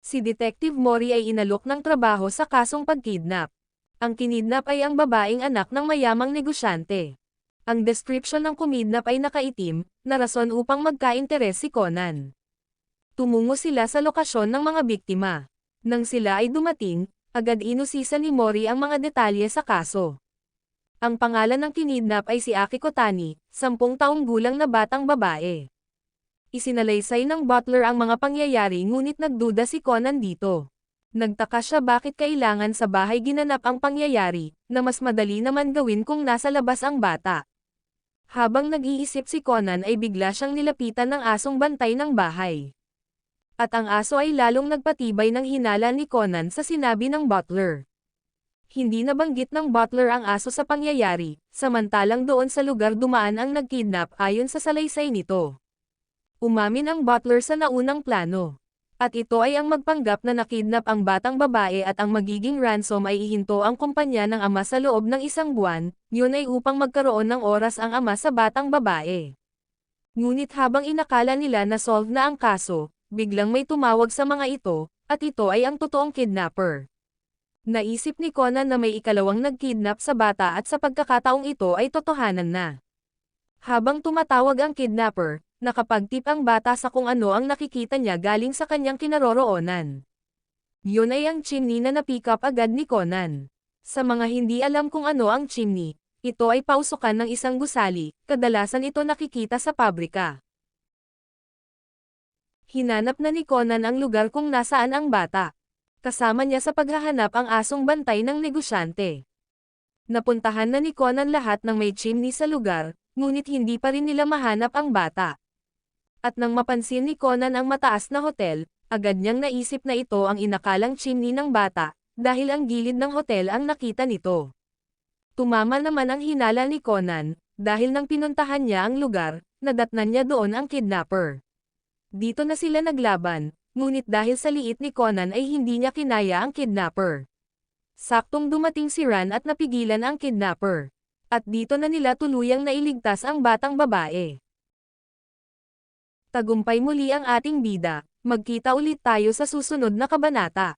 Si Detective Mori ay inalok ng trabaho sa kasong pagkidnap. Ang kinidnap ay ang babaeng anak ng mayamang negosyante. Ang description ng kumidnap ay nakaitim, na rason upang magka-interes si Conan. Tumungo sila sa lokasyon ng mga biktima. Nang sila ay dumating, agad inusisa ni Mori ang mga detalye sa kaso. Ang pangalan ng kinidnap ay si Akiko Tani, 10 taong gulang na batang babae. Isinalaysay ng butler ang mga pangyayari ngunit nagduda si Conan dito. Nagtaka siya bakit kailangan sa bahay ginanap ang pangyayari, na mas madali naman gawin kung nasa labas ang bata. Habang nag-iisip si Conan ay bigla siyang nilapitan ng asong bantay ng bahay. At ang aso ay lalong nagpatibay ng hinala ni Conan sa sinabi ng butler. Hindi nabanggit ng butler ang aso sa pangyayari, samantalang doon sa lugar dumaan ang nagkidnap ayon sa salaysay nito. Umamin ang butler sa naunang plano. At ito ay ang magpanggap na nakidnap ang batang babae at ang magiging ransom ay ihinto ang kumpanya ng ama sa loob ng 1 buwan, yun ay upang magkaroon ng oras ang ama sa batang babae. Ngunit habang inakala nila na solve na ang kaso, biglang may tumawag sa mga ito, at ito ay ang totoong kidnapper. Naisip ni Conan na may ikalawang nagkidnap sa bata at sa pagkakataong ito ay totohanan na. Habang tumatawag ang kidnapper, nakapagtip ang bata sa kung ano ang nakikita niya galing sa kanyang kinaroroonan. Yun ay ang chimney na na-pick up agad ni Conan. Sa mga hindi alam kung ano ang chimney, ito ay pausukan ng isang gusali, kadalasan ito nakikita sa pabrika. Hinanap na ni Conan ang lugar kung nasaan ang bata. Kasama niya sa paghahanap ang asong bantay ng negosyante. Napuntahan na ni Conan lahat ng may chimney sa lugar, ngunit hindi pa rin nila mahanap ang bata. At nang mapansin ni Conan ang mataas na hotel, agad niyang naisip na ito ang inakalang chimney ng bata, dahil ang gilid ng hotel ang nakita nito. Tumama naman ang hinala ni Conan, dahil nang pinuntahan niya ang lugar, nadatnan niya doon ang kidnapper. Dito na sila naglaban, ngunit dahil sa liit ni Conan ay hindi niya kinaya ang kidnapper. Saktong dumating si Ran at napigilan ang kidnapper. At dito na nila tuluyang nailigtas ang batang babae. Tagumpay muli ang ating bida, magkita ulit tayo sa susunod na kabanata.